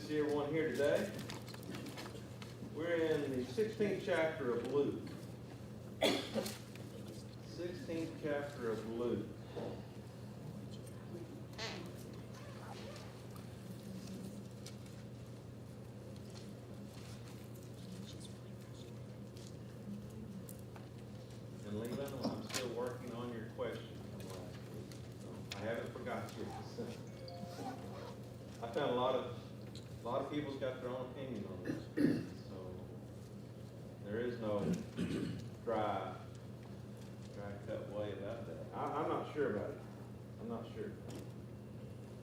to see everyone here today. We're in the 16th chapter of Luke. 16th chapter of Luke. And Leland, I'm still working on your question from last week. So I haven't forgot you. I found a lot of people's got their own opinion on this. So there is no dry cut way about that. I'm not sure about it. I'm not sure.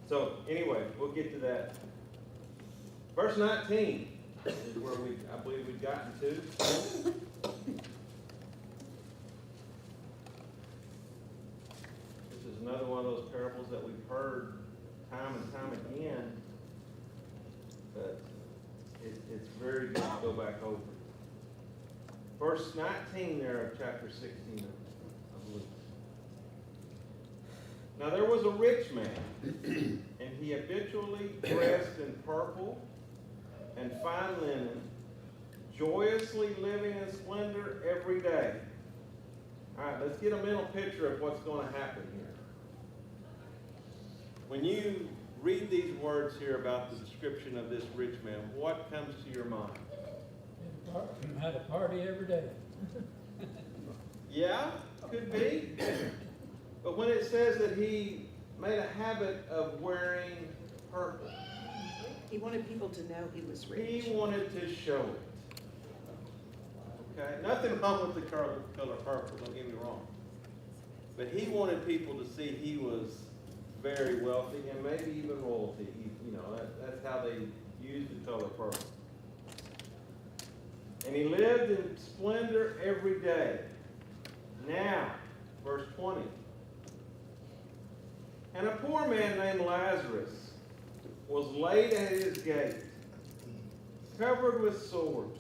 So anyway, we'll get to that. Verse 19 is where I believe we've gotten to. This is another one of those parables that we've heard time and time again, but it's very good to go back over. Verse 19 there of chapter 16 of Luke. Now there was a rich man, and he habitually dressed in purple and fine linen, joyously living in splendor every day. All right, let's get a mental picture of what's going to happen here. When you read these words here about the description of this rich man, what comes to your mind? Had a party every day. Yeah, could be. But when it says that he made a habit of wearing purple, He wanted people to know he was rich. he wanted to show it. Okay? Nothing wrong with the color purple, don't get me wrong. But he wanted people to see he was very wealthy and maybe even royalty. That's how they used the color purple. And he lived in splendor every day. Now, verse 20. And a poor man named Lazarus was laid at his gate, covered with sores,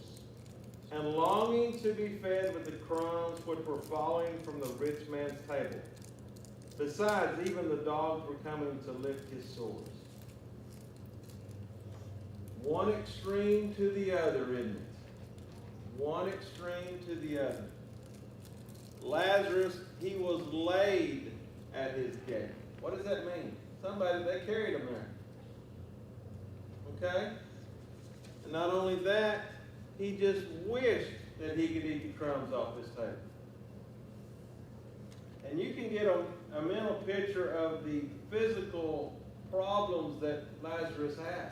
and longing to be fed with the crumbs which were falling from the rich man's table. Besides, even the dogs were coming to lick his sores. One extreme to the other, isn't it? One extreme to the other. Lazarus, he was laid at his gate. What does that mean? They carried him there. Okay? And not only that, he just wished that he could eat the crumbs off his table. And you can get a mental picture of the physical problems that Lazarus had.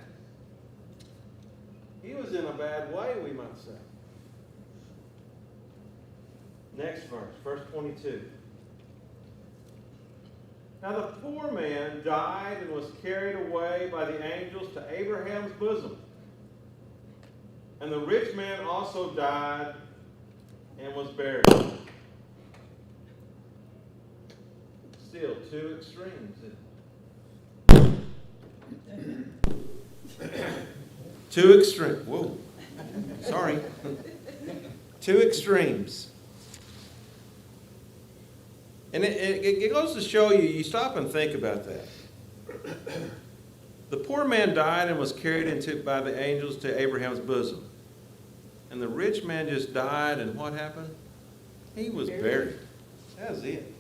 He was in a bad way, we might say. Next verse 22. Now the poor man died and was carried away by the angels to Abraham's bosom. And the rich man also died and was buried. Still two extremes. Two extremes. Whoa. Sorry. Two extremes. And it goes to show you stop and think about that. The poor man died and was carried by the angels to Abraham's bosom. And the rich man just died, and what happened? He was buried. That was it.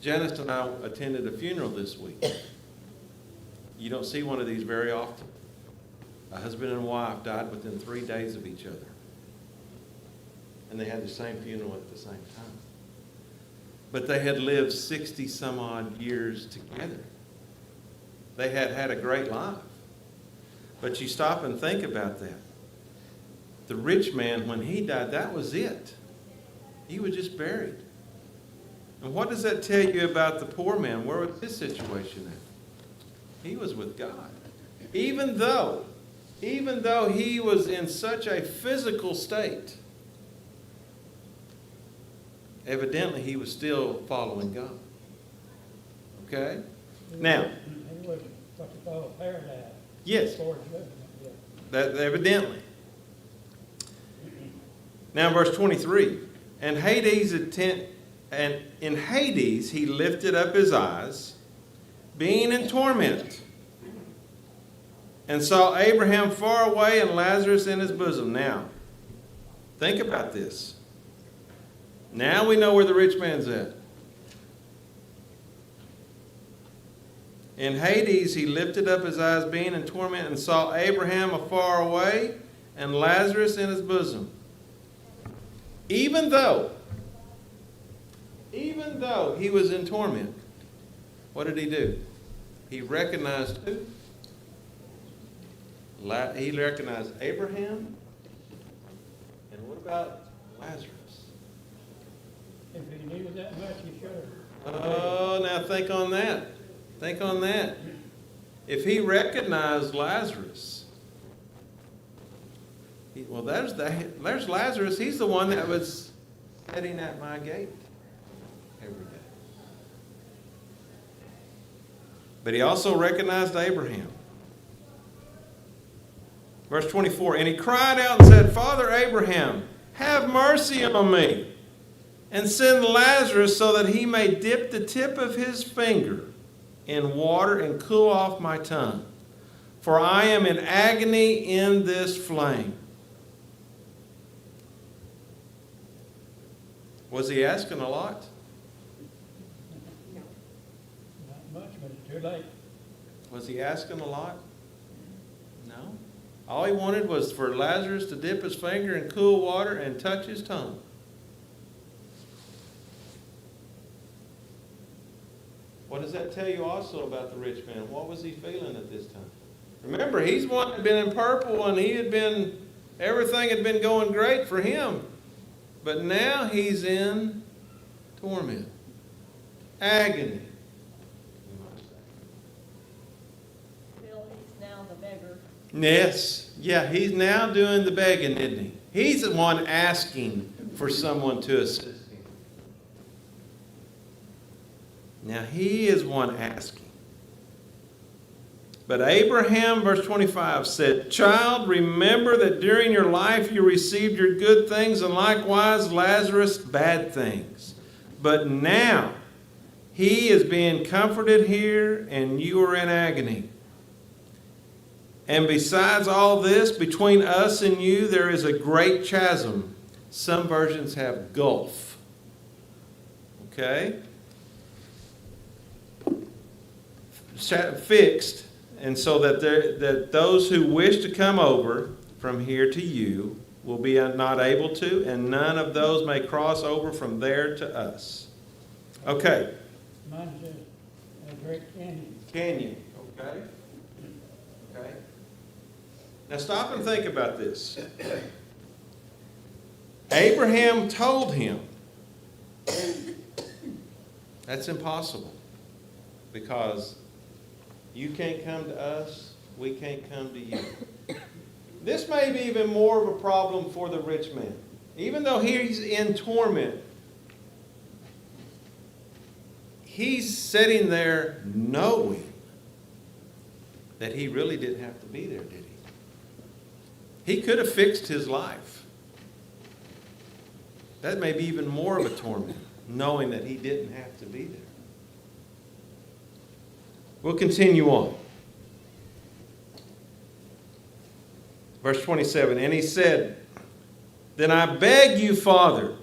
Janice and I attended a funeral this week. You don't see one of these very often. A husband and wife died within 3 days of each other. And they had the same funeral at the same time. But they had lived 60 some odd years together. They had had a great life. But you stop and think about that. The rich man, when he died, that was it. He was just buried. And what does that tell you about the poor man? Where was his situation at? He was with God. Even though he was in such a physical state, evidently he was still following God. Okay? Now, He was what you call a paradise. yes, Towards judgment, yeah. that evidently. Now, verse 23. And in Hades he lifted up his eyes, being in torment. and saw Abraham far away and Lazarus in his bosom. Now, think about this. Now we know where the rich man's at. In Hades, he lifted up his eyes, being in torment, and saw Abraham afar away and Lazarus in his bosom. Even though he was in torment, what did he do? He recognized who? He recognized Abraham. And what about Lazarus? If he knew that much, he should have. Oh, now think on that. Think on that. If he recognized Lazarus, there's Lazarus. He's the one that was sitting at my gate every day. But he also recognized Abraham. Verse 24, and he cried out and said, Father Abraham, have mercy on me, and send Lazarus so that he may dip the tip of his finger in water and cool off my tongue. For I am in agony in this flame. Was he asking a lot? No. Not much, but it's too late. Was he asking a lot? No. All he wanted was for Lazarus to dip his finger in cool water and touch his tongue. What does that tell you also about the rich man? What was he feeling at this time? Remember, he's one that had been in purple and everything had been going great for him. But now he's in torment, agony. Bill, he's now the beggar. Yes, yeah, he's now doing the begging, isn't he? He's the one asking for someone to assist him. Now he is one asking. But Abraham, verse 25, said, Child, remember that during your life you received your good things, and likewise Lazarus bad things. But now he is being comforted here, and you are in agony. And besides all this, between us and you there is a great chasm. Some versions have gulf. Okay? Fixed. And so that those who wish to come over from here to you will be not able to, and none of those may cross over from there to us. Okay. Mine says a great canyon. Canyon. Okay. Okay. Now stop and think about this. Abraham told him that's impossible because you can't come to us, we can't come to you. This may be even more of a problem for the rich man. Even though he's in torment, he's sitting there knowing that he really didn't have to be there, did he? He could have fixed his life. That may be even more of a torment, knowing that he didn't have to be there. We'll continue on. Verse 27, and he said, Then I beg you, Father,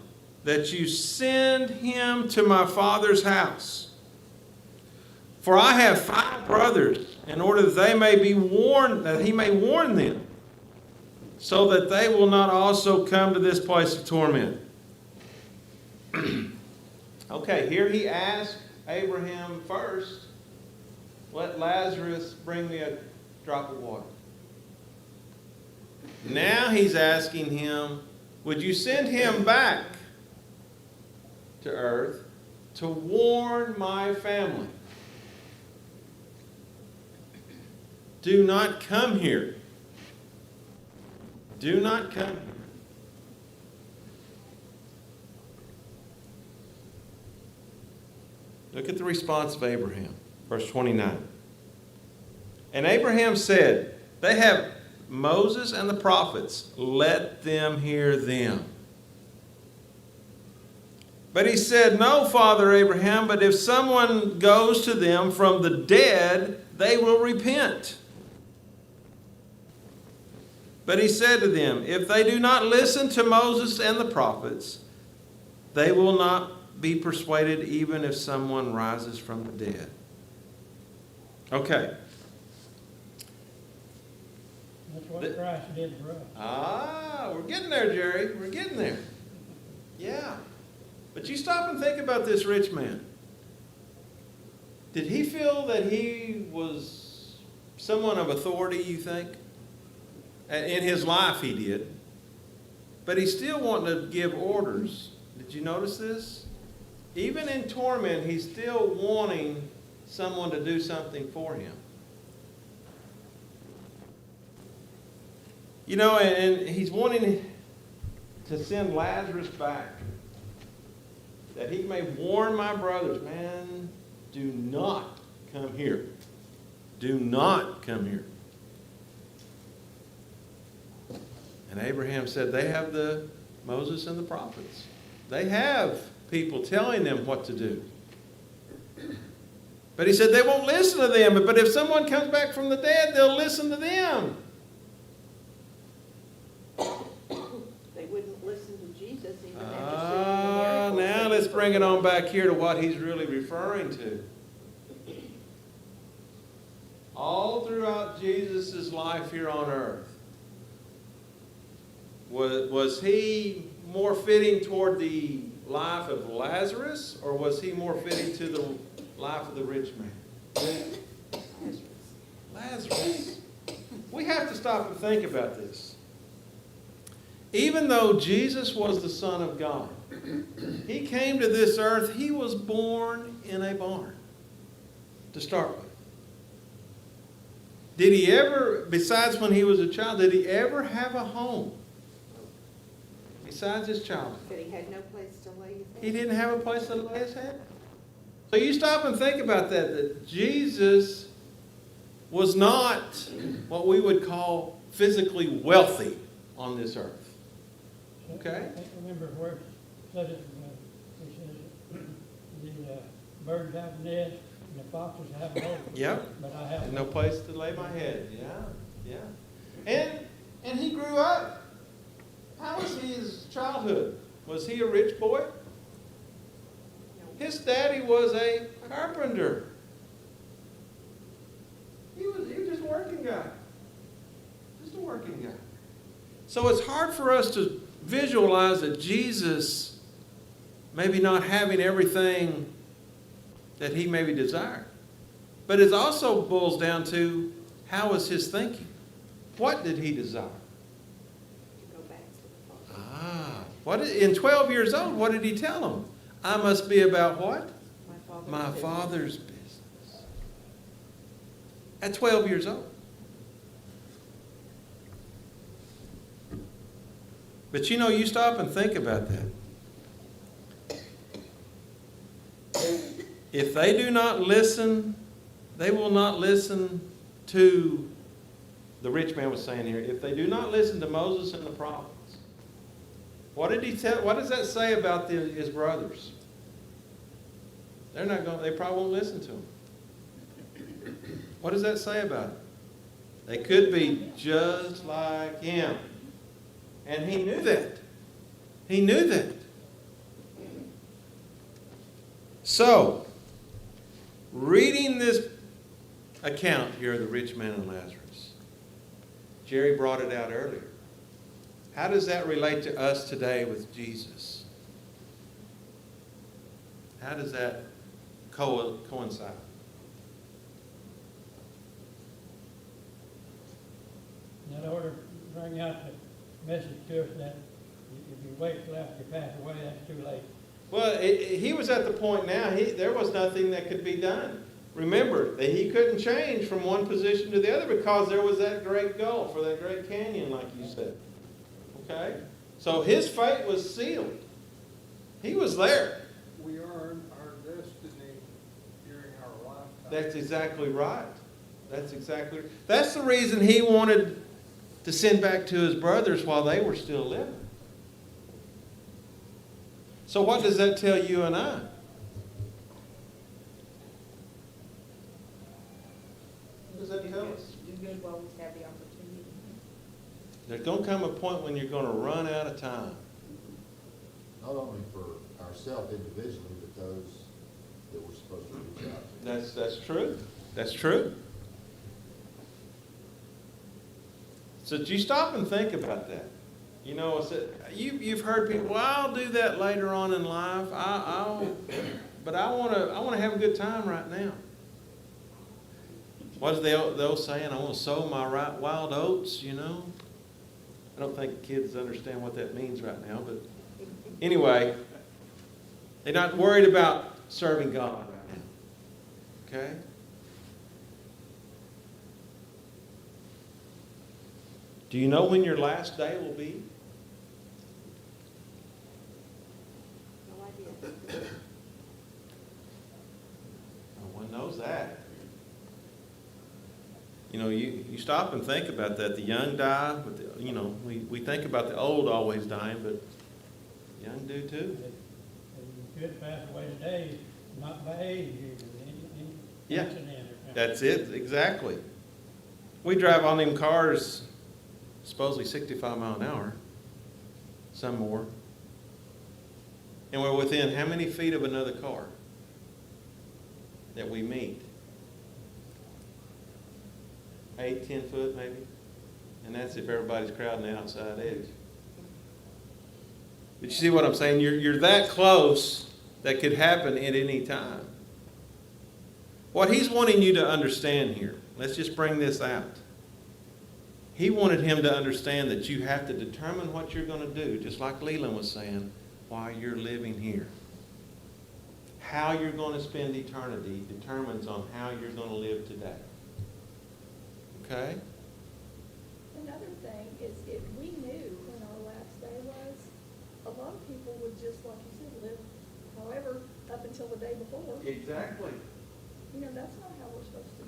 that you send him to my father's house. For I have 5 brothers, in order that they may be warned, that he may warn them, so that they will not also come to this place of torment. Okay, here he asked Abraham first, let Lazarus bring me a drop of water. Now he's asking him, would you send him back to earth to warn my family? Do not come here. Do not come here. Look at the response of Abraham. Verse 29. And Abraham said, they have Moses and the prophets, let them hear them. But he said, no, Father Abraham, but if someone goes to them from the dead, they will repent. But he said to them, if they do not listen to Moses and the prophets, they will not be persuaded even if someone rises from the dead. Okay. That's what Christ did for us. We're getting there, Jerry. We're getting there. Yeah. But you stop and think about this rich man. Did he feel that he was someone of authority, you think? In his life he did. But he still wanted to give orders. Did you notice this? Even in torment, he's still wanting someone to do something for him. You know, and he's wanting to send Lazarus back, that he may warn my brothers, man, do not come here. Do not come here. And Abraham said, they have the Moses and the prophets. They have people telling them what to do. But he said they won't listen to them. But if someone comes back from the dead, they'll listen to them. They wouldn't listen to Jesus even after seeing the miracles. Now let's bring it on back here to what he's really referring to. All throughout Jesus' life here on earth, was he more fitting toward the life of Lazarus, or was he more fitting to the life of the rich man? Lazarus. We have to stop and think about this. Even though Jesus was the Son of God, he came to this earth, he was born in a barn to start with. Did he ever, besides when he was a child, did he ever have a home? Besides his childhood. But he had no place to lay his head. He didn't have a place to lay his head. So you stop and think about that Jesus was not what we would call physically wealthy on this earth. Okay? I remember where it says it, the birds have a nest and the foxes have a hole. Yep. But I have No place to lay my head. Yeah. And he grew up. How was his childhood? Was he a rich boy? No. His daddy was a carpenter. He was just a working guy. Just a working guy. So it's hard for us to visualize that Jesus maybe not having everything that he maybe desired. But it also boils down to, how was his thinking? What did he desire? To go back to the Father. In 12 years old, what did he tell them? I must be about what? My My Father's business. At 12 years old. But you know, you stop and think about that. If they do not listen, they will not listen to, the rich man was saying here, if they do not listen to Moses and the prophets. What did he tell? What does that say about his brothers? They're not going. They probably won't listen to him. What does that say about it? They could be just like him, and he knew that. He knew that. So, reading this account here of the rich man and Lazarus, Jerry brought it out earlier. How does that relate to us today with Jesus? How does that coincide? In order to bring out the message to us that if you wait till after you pass away, that's too late. Well, he was at the point now, there was nothing that could be done. Remember, that he couldn't change from one position to the other because there was that great gulf or that great canyon, like you said. Okay? So his fate was sealed. He was there. We earn our destiny during our lifetime. That's exactly right. That's the reason he wanted to send back to his brothers while they were still living. So what does that tell you and I? What does that tell us? Do good while we have the opportunity. There's gonna come a point when you're gonna run out of time. Not only for ourselves individually, but those that we're supposed to reach out to. That's true. That's true. So you stop and think about that. You know, you've heard people, well, I'll do that later on in life. But I want to have a good time right now. What's the old saying? I want to sow my wild oats, you know. I don't think kids understand what that means right now, but anyway, they're not worried about serving God right now. Okay? Do you know when your last day will be? No idea. No one knows that. You know, you stop and think about that. The young die, but we think about the old always dying, but the young do too. And you could pass away today, not by age, any Yeah. accident or something. That's it, exactly. We drive on them cars, supposedly 65 mile an hour, some more. And we're within how many feet of another car that we meet? 8, 10 foot maybe? And that's if everybody's crowding the outside edge. But you see what I'm saying? You're that close that could happen at any time. What he's wanting you to understand here, let's just bring this out. He wanted him to understand that you have to determine what you're going to do, just like Leland was saying, while you're living here. How you're going to spend eternity determines on how you're going to live today. Okay? Another thing is if we knew when our last day was, a lot of people would just, like you said, live however up until the day before. Exactly. You know, that's not how we're supposed to.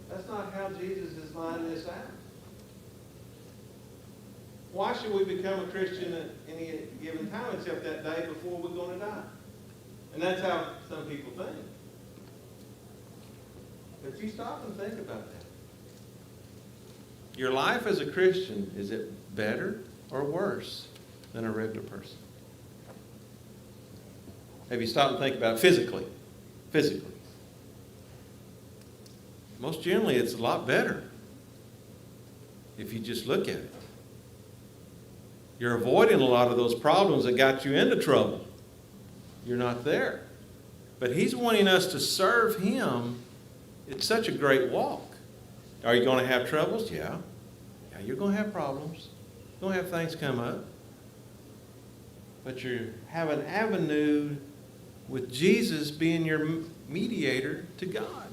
That's not how Jesus is lining this out. Why should we become a Christian at any given time except that day before we're going to die? And that's how some people think. But you stop and think about that. Your life as a Christian, is it better or worse than a regular person? Have you stopped and think about it physically? Physically. Most generally, it's a lot better if you just look at it. You're avoiding a lot of those problems that got you into trouble. You're not there. But he's wanting us to serve him. It's such a great walk. Are you going to have troubles? Yeah. Yeah, you're going to have problems. You're going to have things come up. But you have an avenue with Jesus being your mediator to God.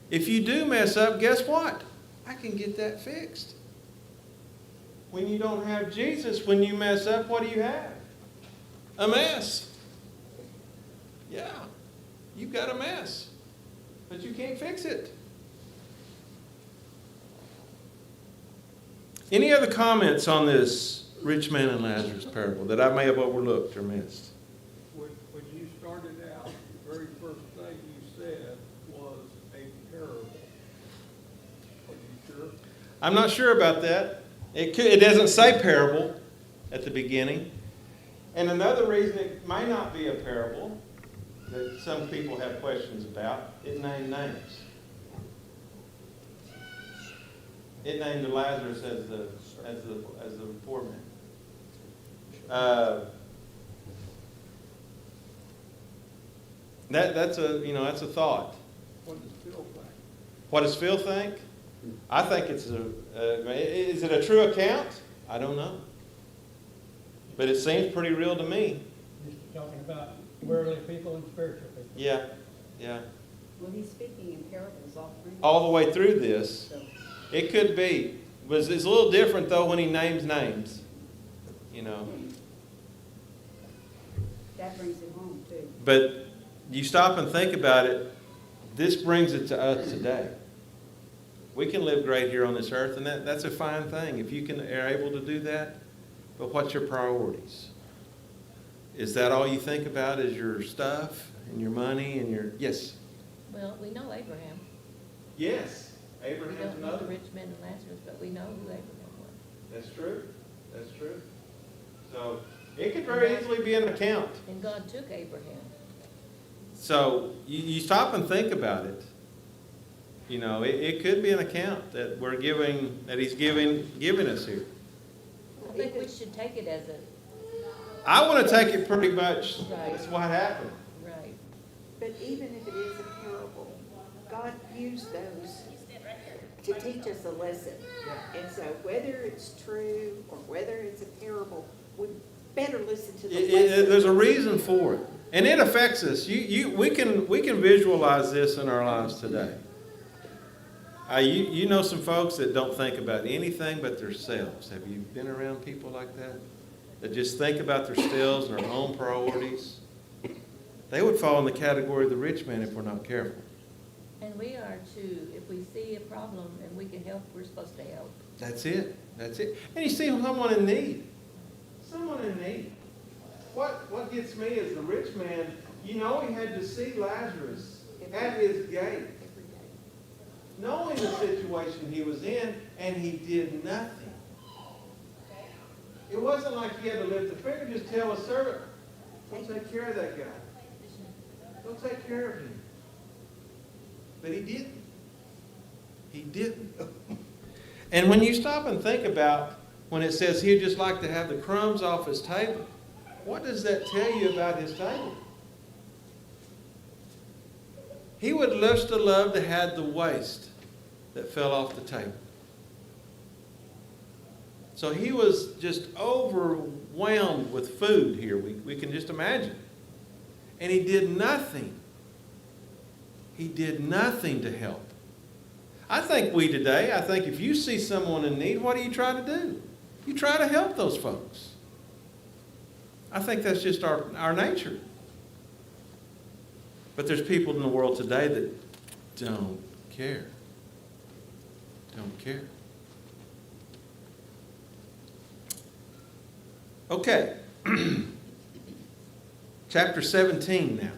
If you do mess up, guess what? I can get that fixed. When you don't have Jesus, when you mess up, what do you have? A mess. Yeah, you've got a mess, but you can't fix it. Any other comments on this rich man and Lazarus parable that I may have overlooked or missed? When you started out, the very first thing you said was a parable. Are you sure? I'm not sure about that. It doesn't say parable at the beginning. And another reason it may not be a parable that some people have questions about, it named names. It named Lazarus as the poor man. That's a thought. What does Phil think? What does Phil think? I think it's is it a true account? I don't know. But it seems pretty real to me. Just talking about worldly people and spiritual people. Yeah. Well, he's speaking in parables all through. All the way through this. So, It could be. But it's a little different, though, when he names names. You know. that brings it home, too. But you stop and think about it. This brings it to us today. We can live great here on this earth, and that's a fine thing if you are able to do that. But what's your priorities? Is that all you think about is your stuff and your money and your... Yes? Well, we know Abraham. Yes. We Abraham's don't know the another. rich man and Lazarus, but we know who Abraham was. That's true. That's true. So it could very easily be an account. And God took Abraham. So you stop and think about it. You know, it could be an account that we're giving, that he's giving us here. I think we should take it as a, I want to take it pretty much, that's what happened. right. But even if it is a parable, God used those to teach us a lesson. And so whether it's true or whether it's a parable, we better listen to the lesson. There's a reason for it. And it affects us. We can visualize this in our lives today. You know some folks that don't think about anything but themselves. Have you been around people like that? That just think about themselves and their own priorities? They would fall in the category of the rich man if we're not careful. And we are too. If we see a problem and we can help, we're supposed to help. That's it. That's it. And you see someone in need. Someone in need. What gets me is the rich man, you know, he had to see Lazarus at his gate, knowing the situation he was in, and he did nothing. It wasn't like he had to lift a finger, just tell a servant, go take care of that guy. Go take care of him. But he didn't. He didn't. And when you stop and think about when it says he'd just like to have the crumbs off his table, what does that tell you about his table? He would just have loved to have the waste that fell off the table. So he was just overwhelmed with food here. We can just imagine. And he did nothing. He did nothing to help. I think if you see someone in need, what do you try to do? You try to help those folks. I think that's just our nature. But there's people in the world today that don't care. Don't care. Okay. Chapter 17 now.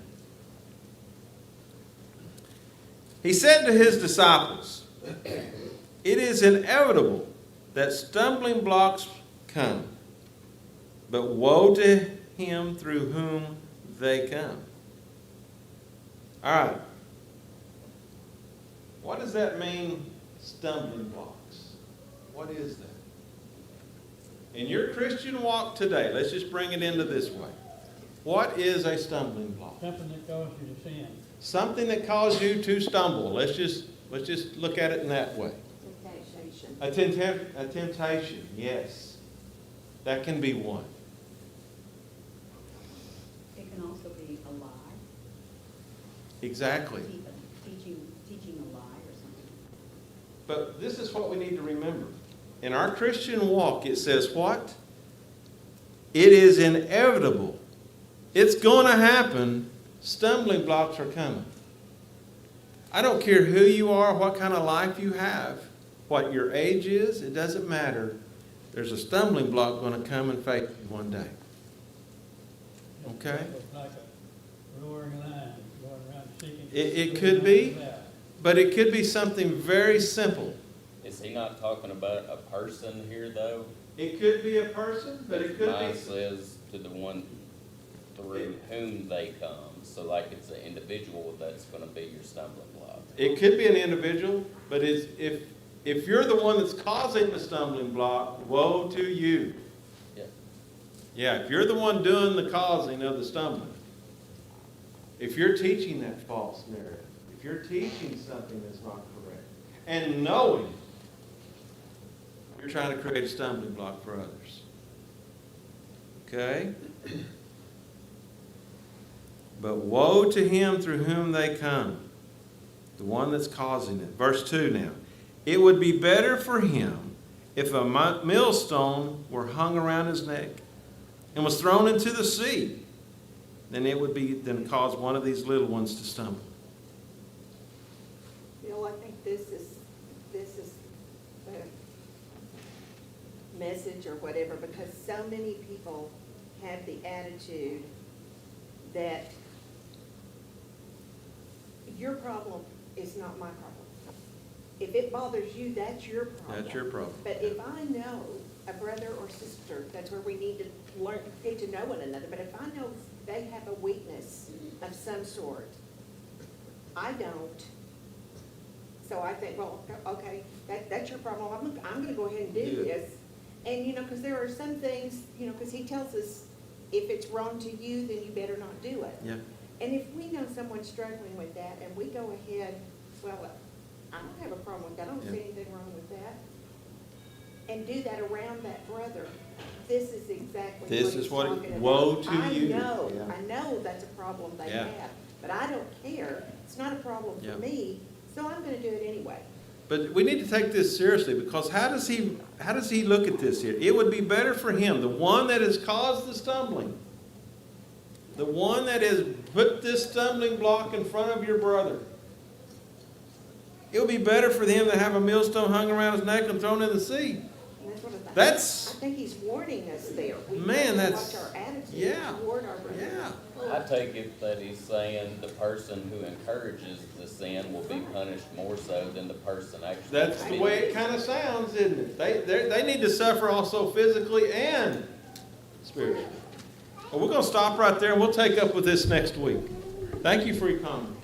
He said to his disciples, "It is inevitable that stumbling blocks come, but woe to him through whom they come." All right. What does that mean, stumbling blocks? What is that? In your Christian walk today, let's just bring it into this way. What is a stumbling block? Something that causes you to sin. Something that caused you to stumble. Let's just look at it in that way. Temptation. A temptation, yes. That can be one. It can also be a lie, Exactly. teaching a lie or something. But this is what we need to remember. In our Christian walk, it says what? It is inevitable. It's going to happen. Stumbling blocks are coming. I don't care who you are, what kind of life you have, what your age is, it doesn't matter. There's a stumbling block going to come and face you one day. Okay? It's like a roaring lion going around seeking. It could be, but it could be something very simple. Is he not talking about a person here, though? It could be a person, but it could Mine be... says to the one through whom they come. So like it's an individual that's going to be your stumbling block. It could be an individual, but if you're the one that's causing the stumbling block, woe to you. Yeah. Yeah, if you're the one doing the causing of the stumbling, if you're teaching that false narrative, if you're teaching something that's not correct, and knowing you're trying to create a stumbling block for others. Okay? But woe to him through whom they come, the one that's causing it. Verse 2 now. It would be better for him if a millstone were hung around his neck and was thrown into the sea than cause one of these little ones to stumble. Bill, I think this is the message or whatever, because so many people have the attitude that your problem is not my problem. If it bothers you, that's your problem. That's your problem. But if I know a brother or sister, that's where we need to learn, get to know one another. But if I know they have a weakness of some sort, I don't. So I think, well, okay, that's your problem. I'm gonna go ahead and do Do it. this. And, you know, because there are some things, you know, because he tells us, if it's wrong to you, then you better not do it. Yeah. And if we know someone's struggling with that, and we go ahead, well, I don't have a problem with that, I don't see Yeah. anything wrong with that, and do that around that brother, this is exactly what This he's is what talking about. woe to you. I know that's a problem they Yeah. have, but I don't care, it's not a problem Yeah. for me, so I'm gonna do it anyway. But we need to take this seriously, because how does he look at this here? It would be better for him, the one that has caused the stumbling, the one that has put this stumbling block in front of your brother. It would be better for him to have a millstone hung around his neck and thrown in the sea. And that's what I That's, think he's warning us there. We Man, have to that's- watch our attitude yeah. toward our brother. yeah. I take it that he's saying the person who encourages the sin will be punished more so than the person actually. That's the committing way it kind of sounds, isn't it? They need to suffer also physically and spiritually. Well, we're going to stop right there, and we'll take up with this next week. Thank you for your comment.